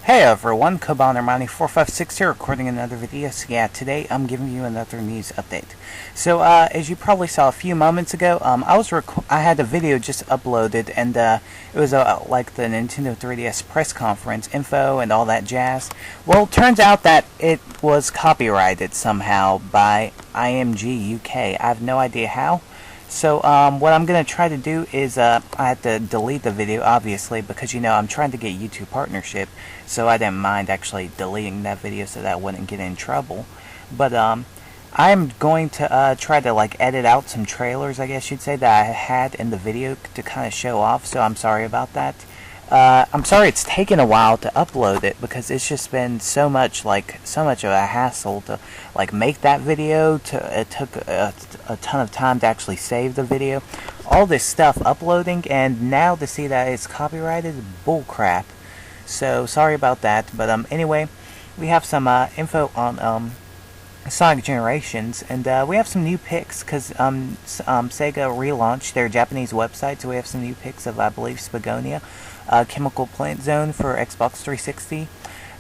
Hey everyone, Kobanermani456 here, recording another video. So yeah, today I'm giving you another news update. So as you probably saw a few moments ago, I had a video just uploaded, and it was like the Nintendo 3DS press conference info and all that jazz. Well, it turns out that it was copyrighted somehow by IMG UK. I have no idea how. So what I'm going to try to do is, I had to delete the video, obviously, because, you know, I'm trying to get YouTube partnership, so I didn't mind actually deleting that video so that I wouldn't get in trouble. But I'm going to try to, like, edit out some trailers, I guess you'd say, that I had in the video to kind of show off, so I'm sorry about that. I'm sorry it's taken a while to upload it, because it's just been so much of a hassle to, like, make that video. It took a ton of time to actually save the video. All this stuff uploading, and now to see that it's copyrighted, bullcrap. So, sorry about that, but anyway, we have some info on Sonic Generations, and we have some new pics, because Sega relaunched their Japanese website, so we have some new pics of, I believe, Spagonia, Chemical Plant Zone for Xbox 360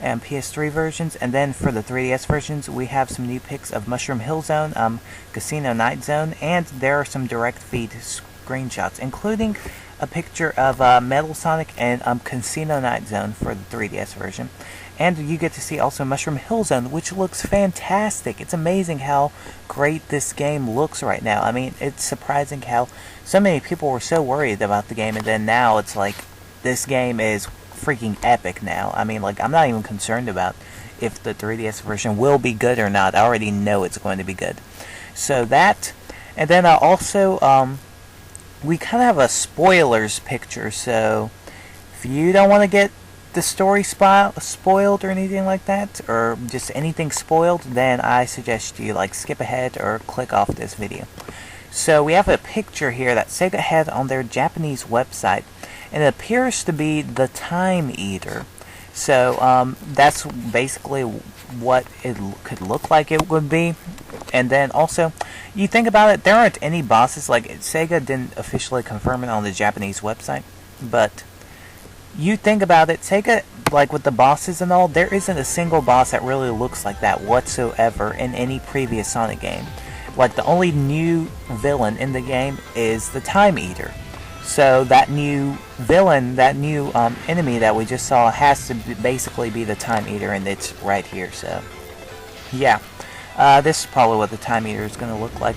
and PS3 versions, and then for the 3DS versions, we have some new pics of Mushroom Hill Zone, Casino Night Zone, and there are some direct feed screenshots, including a picture of Metal Sonic and Casino Night Zone for the 3DS version. And you get to see also Mushroom Hill Zone, which looks fantastic. It's amazing how great this game looks right now. I mean, it's surprising how so many people were so worried about the game, and then now it's like, this game is freaking epic now. I mean, like, I'm not even concerned about if the 3DS version will be good or not. I already know it's going to be good. So that, and then also, we kind of have a spoilers picture, so if you don't want to get the story spoiled or anything like that, or just anything spoiled, then I suggest you, like, skip ahead or click off this video. So we have a picture here that Sega had on their Japanese website, and it appears to be the Time Eater. So that's basically what it could look like it would be. And then also, you think about it, there aren't any bosses. Like, Sega didn't officially confirm it on the Japanese website, but you think about it, Sega, like with the bosses and all, there isn't a single boss that really looks like that whatsoever in any previous Sonic game. Like, the only new villain in the game is the Time Eater. So that new villain, that new enemy that we just saw, has to basically be the Time Eater, and it's right here. So yeah, this is probably what the Time Eater is going to look like.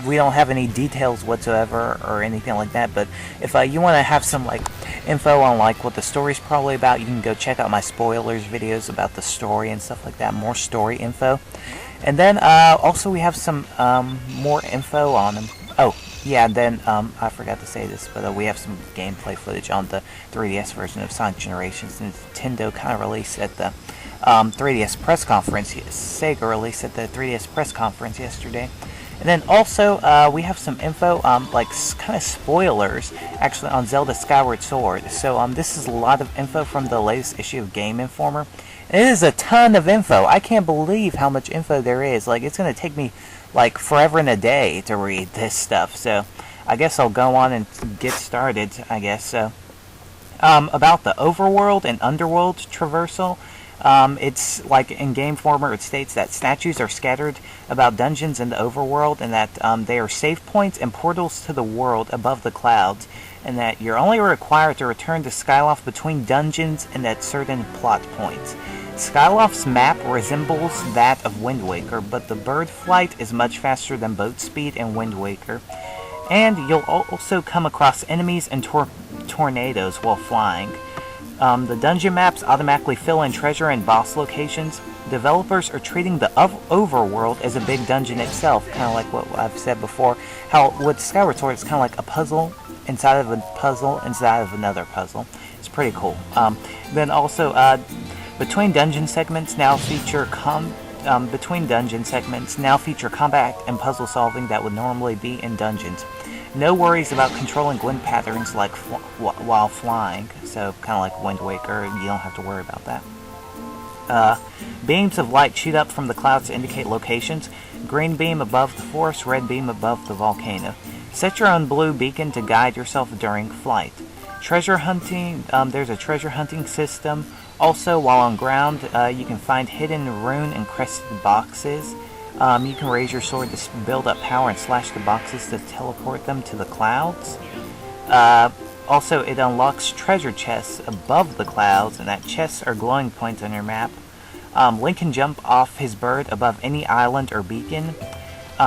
We don't have any details whatsoever or anything like that, but if you want to have some, like, info on, like, what the story's probably about, you can go check out my spoilers videos about the story and stuff like that, more story info. And then also we have some more info on them. Oh yeah, then I forgot to say this, but we have some gameplay footage on the 3DS version of Sonic Generations. Nintendo kind of released at the 3DS press conference. Sega released at the 3DS press conference yesterday. And then also we have some info, like kind of spoilers, actually, on Zelda Skyward Sword. So this is a lot of info from the latest issue of Game Informer. And it is a ton of info. I can't believe how much info there is. Like, it's going to take me, like, forever and a day to read this stuff. So I guess I'll go on and get started, I guess. So about the overworld and underworld traversal, it's like in Game Informer, it states that statues are scattered about dungeons in the overworld, and that they are save points and portals to the world above the clouds, and that you're only required to return to Skyloft between dungeons and at certain plot points. Skyloft's map resembles that of Wind Waker, but the bird flight is much faster than boat speed in Wind Waker. And you'll also come across enemies and tornadoes while flying. The dungeon maps automatically fill in treasure and boss locations. Developers are treating the overworld as a big dungeon itself, kind of like what I've said before. How with Skyward Sword, it's kind of like a puzzle inside of a puzzle inside of another puzzle. It's pretty cool. Then also, between dungeon segments now feature combat and puzzle solving that would normally be in dungeons. No worries about controlling wind patterns like while flying, so kind of like Wind Waker, you don't have to worry about that. Beams of light shoot up from the clouds to indicate locations. Green beam above the forest, red beam above the volcano. Set your own blue beacon to guide yourself during flight. Treasure hunting, there's a treasure hunting system. Also, while on ground, you can find hidden rune encrusted boxes. You can raise your sword to build up power and slash the boxes to teleport them to the clouds. Also, it unlocks treasure chests above the clouds, and that chests are glowing points on your map. Link can jump off his bird above any island or beacon.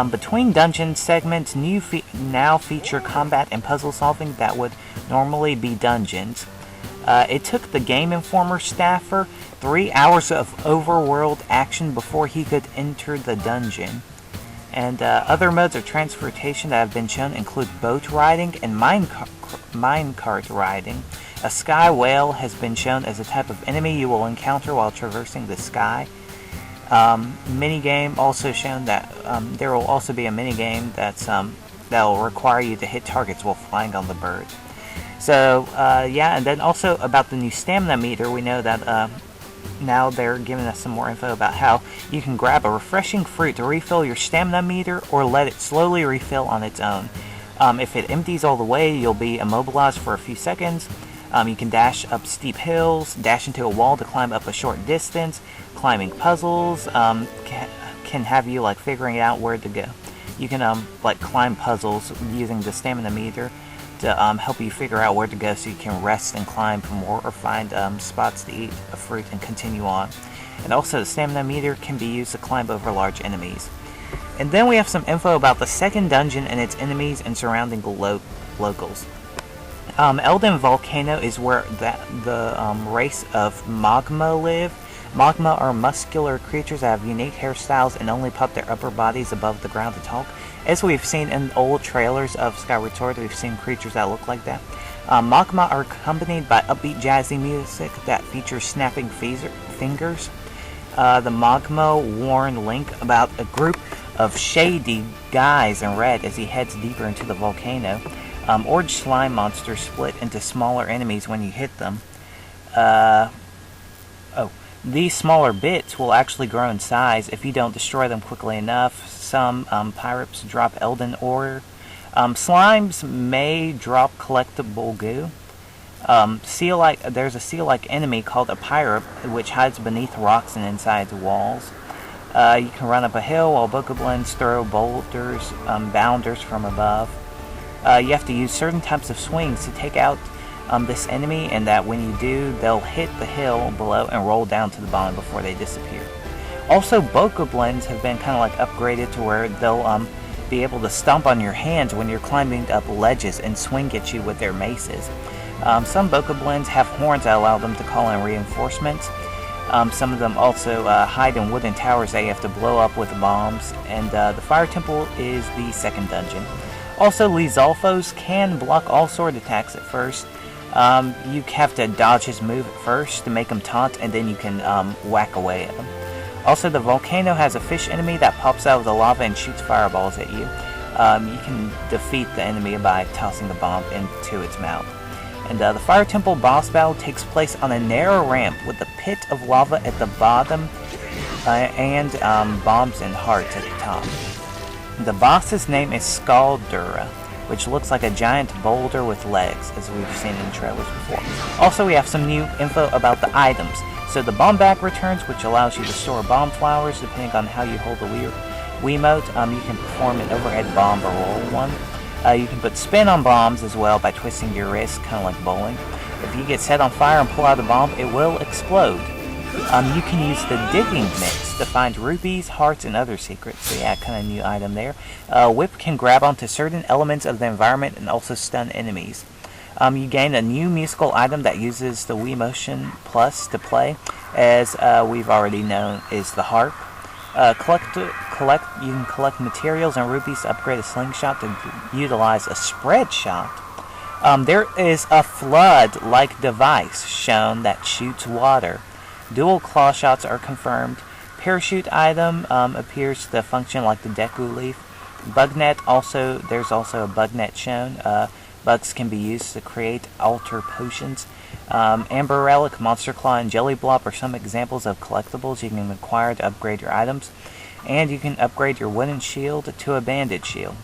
Between dungeon segments, now feature combat and puzzle solving that would normally be dungeons. It took the Game Informer staffer 3 hours of overworld action before he could enter the dungeon. And other modes of transportation that have been shown include boat riding and minecart riding. A sky whale has been shown as a type of enemy you will encounter while traversing the sky. Minigame also shown that there will also be a minigame that will require you to hit targets while flying on the bird. So yeah, and then also about the new stamina meter, we know that now they're giving us some more info about how you can grab a refreshing fruit to refill your stamina meter or let it slowly refill on its own. If it empties all the way, you'll be immobilized for a few seconds. You can dash up steep hills, dash into a wall to climb up a short distance. Climbing puzzles can have you like figuring out where to go. You can like climb puzzles using the stamina meter to help you figure out where to go, so you can rest and climb for more, or find spots to eat a fruit and continue on. And also the stamina meter can be used to climb over large enemies. And then we have some info about the second dungeon and its enemies and surrounding locals. Elden Volcano is where the race of Magma live. Magma are muscular creatures that have unique hairstyles and only pop their upper bodies above the ground to talk. As we've seen in old trailers of Skyward Sword, we've seen creatures that look like that. Magma are accompanied by upbeat jazzy music that features snapping fingers. The Magma warn Link about a group of shady guys in red as he heads deeper into the volcano. Orange slime monsters split into smaller enemies when you hit them. These smaller bits will actually grow in size if you don't destroy them quickly enough. Some pyrops drop Elden ore. Slimes may drop collectible goo. There's a seal-like enemy called a pyrop, which hides beneath rocks and inside walls. You can run up a hill while bokoblins throw boulders, bounders from above. You have to use certain types of swings to take out this enemy, and that when you do, they'll hit the hill below and roll down to the bottom before they disappear. Also, bokoblins have been kind of like upgraded to where they'll be able to stomp on your hands when you're climbing up ledges and swing at you with their maces. Some bokoblins have horns that allow them to call in reinforcements. Some of them also hide in wooden towers that you have to blow up with bombs, and the Fire Temple is the second dungeon. Also, Lizalfos can block all sword attacks at first. You have to dodge his move at first to make him taunt, and then you can whack away at him. Also, the volcano has a fish enemy that pops out of the lava and shoots fireballs at you. You can defeat the enemy by tossing a bomb into its mouth. And the Fire Temple boss battle takes place on a narrow ramp with a pit of lava at the bottom and bombs and hearts at the top. The boss's name is Skaldura, which looks like a giant boulder with legs, as we've seen in trailers before. Also, we have some new info about the items. So the bomb bag returns, which allows you to store bomb flowers depending on how you hold the Wiimote. You can perform an overhead bomb or roll one. You can put spin on bombs as well by twisting your wrist, kind of like bowling. If you get set on fire and pull out a bomb, it will explode. You can use the digging mix to find rupees, hearts, and other secrets. So yeah, kind of new item there. Whip can grab onto certain elements of the environment and also stun enemies. You gain a new musical item that uses the Wii Motion Plus to play, as we've already known is the harp. You can collect materials and rupees to upgrade a slingshot to utilize a spread shot. There is a flood-like device shown that shoots water. Dual claw shots are confirmed. Parachute item appears to function like the Deku Leaf. Bugnet there's also a bugnet shown. Bugs can be used to create altar potions. Amber Relic, Monster Claw, and Jelly Blob are some examples of collectibles you can acquire to upgrade your items. And you can upgrade your wooden shield to a banded shield.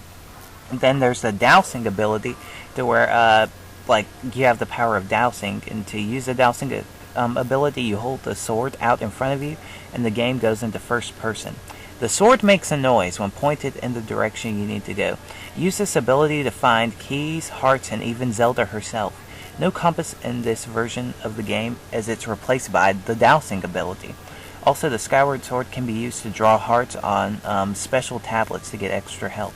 And then there's the dousing ability, to where like you have the power of dousing, and to use the dousing ability, you hold the sword out in front of you, and the game goes into first person. The sword makes a noise when pointed in the direction you need to go. Use this ability to find keys, hearts, and even Zelda herself. No compass in this version of the game, as it's replaced by the dousing ability. Also, the Skyward Sword can be used to draw hearts on special tablets to get extra help.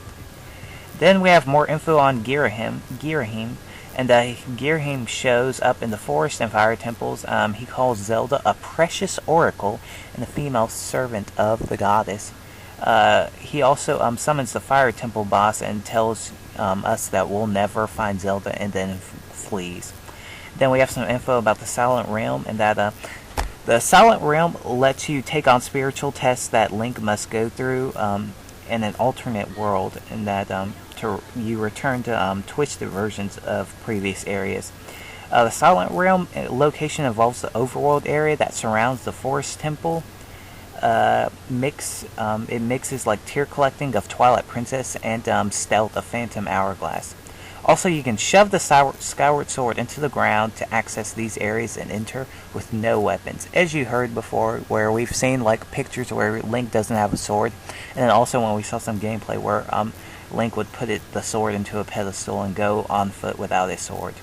Then we have more info on Girahim, and Girahim shows up in the forest and fire temples. He calls Zelda a precious oracle and a female servant of the goddess. He also summons the fire temple boss and tells us that we'll never find Zelda, and then flees. Then we have some info about the Silent Realm, and that the Silent Realm lets you take on spiritual tests that Link must go through in an alternate world, and that you return to twisted versions of previous areas. The Silent Realm location involves the overworld area that surrounds the forest temple. It mixes like tear collecting of Twilight Princess and stealth of Phantom Hourglass. Also, you can shove the Skyward Sword into the ground to access these areas and enter with no weapons. As you heard before, where we've seen like pictures where Link doesn't have a sword, and then also when we saw some gameplay where Link would put the sword into a pedestal and go on foot without a sword.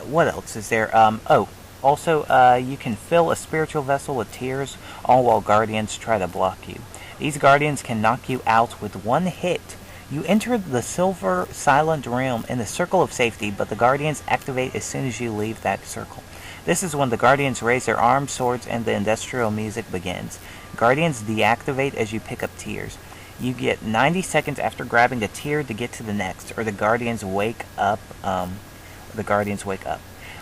What else is there? Also, you can fill a spiritual vessel with tears, all while guardians try to block you. These guardians can knock you out with one hit. You enter the Silver Silent Realm in the circle of safety, but the guardians activate as soon as you leave that circle. This is when the guardians raise their arms, swords, and the industrial music begins. Guardians deactivate as you pick up tears. You get 90 seconds after grabbing a tear to get to the next, or the guardians wake up.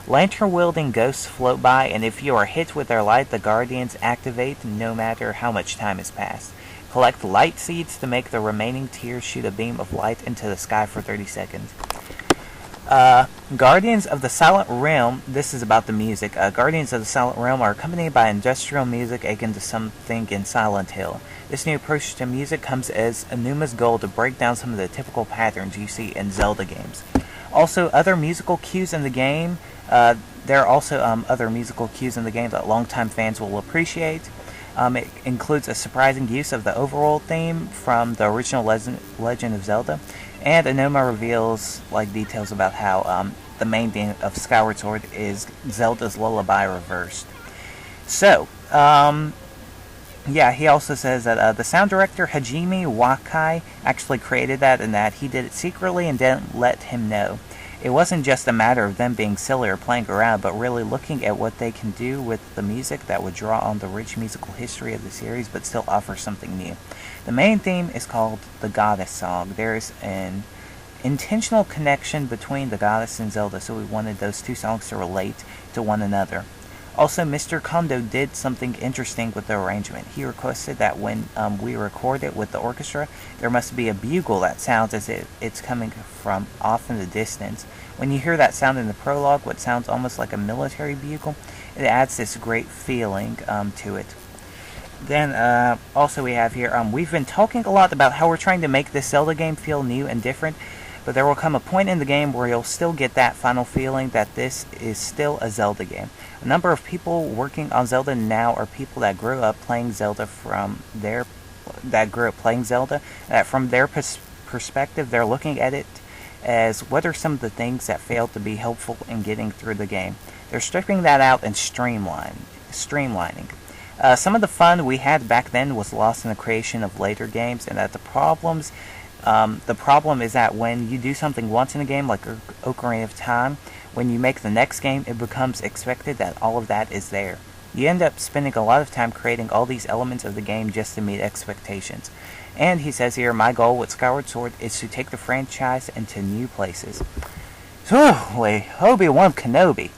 Lantern-wielding ghosts float by, and if you are hit with their light, the guardians activate no matter how much time has passed. Collect light seeds to make the remaining tears shoot a beam of light into the sky for 30 seconds. Guardians of the Silent Realm, this is about the music. Guardians of the Silent Realm are accompanied by industrial music akin to something in Silent Hill. This new approach to music comes as Anuma's goal to break down some of the typical patterns you see in Zelda games. Also, other musical cues in the game. There are also other musical cues in the game that longtime fans will appreciate. It includes a surprising use of the overworld theme from the original Legend of Zelda, and Anoma reveals like details about how the main theme of Skyward Sword is Zelda's lullaby reversed. So, yeah, he also says that the sound director Hajime Wakai actually created that, and that he did it secretly and didn't let him know. It wasn't just a matter of them being silly or playing around, but really looking at what they can do with the music that would draw on the rich musical history of the series, but still offer something new. The main theme is called the Goddess Song. There is an intentional connection between the Goddess and Zelda, so we wanted those two songs to relate to one another. Also, Mr. Kondo did something interesting with the arrangement. He requested that when we record it with the orchestra, there must be a bugle that sounds as if it's coming from off in the distance. When you hear that sound in the prologue, what sounds almost like a military bugle, it adds this great feeling to it. Then, also we have here, we've been talking a lot about how we're trying to make this Zelda game feel new and different, but there will come a point in the game where you'll still get that final feeling that this is still a Zelda game. A number of people working on Zelda now are people that grew up playing Zelda that from their perspective, they're looking at it as what are some of the things that failed to be helpful in getting through the game. They're stripping that out and streamlining. Some of the fun we had back then was lost in the creation of later games, and that the problem is that when you do something once in a game, like Ocarina of Time, when you make the next game, it becomes expected that all of that is there. You end up spending a lot of time creating all these elements of the game just to meet expectations. And he says here, my goal with Skyward Sword is to take the franchise into new places. Obi-Wan Kenobi.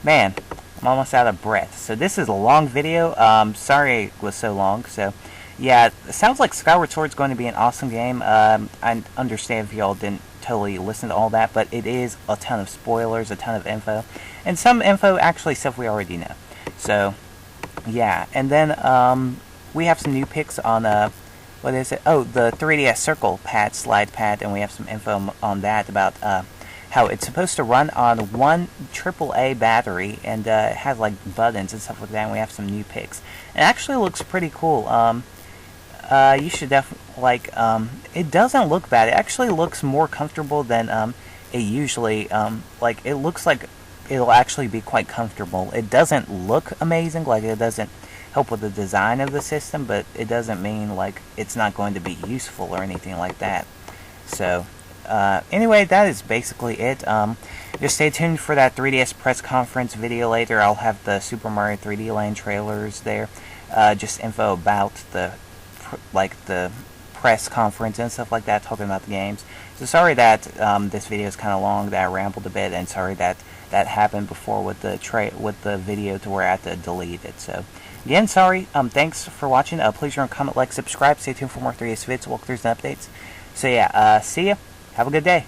Man, I'm almost out of breath. So this is a long video. Sorry it was so long. So yeah, it sounds like Skyward Sword is going to be an awesome game. I understand if y'all didn't totally listen to all that, but it is a ton of spoilers, a ton of info, and some info actually stuff we already know. So yeah, and then we have some new pics on what is it? Oh, the 3DS Circle pad, slide pad, and we have some info on that about how it's supposed to run on one AAA battery, and it has like buttons and stuff like that, and we have some new picks. It actually looks pretty cool. You should definitely, like, it doesn't look bad. It actually looks more comfortable than it usually, like, it looks like it'll actually be quite comfortable. It doesn't look amazing, like, it doesn't help with the design of the system, but it doesn't mean, like, it's not going to be useful or anything like that. So, anyway, that is basically it. Just stay tuned for that 3DS press conference video later. I'll have the Super Mario 3D Land trailers there. Just info about the press conference and stuff like that, talking about the games. So sorry that this video is kind of long, that I rambled a bit, and sorry that that happened before with the video to where I had to delete it. So again, sorry. Thanks for watching. Please remember, comment, like, subscribe. Stay tuned for more 3DS vids, walkthroughs, and updates. So yeah, see ya. Have a good day.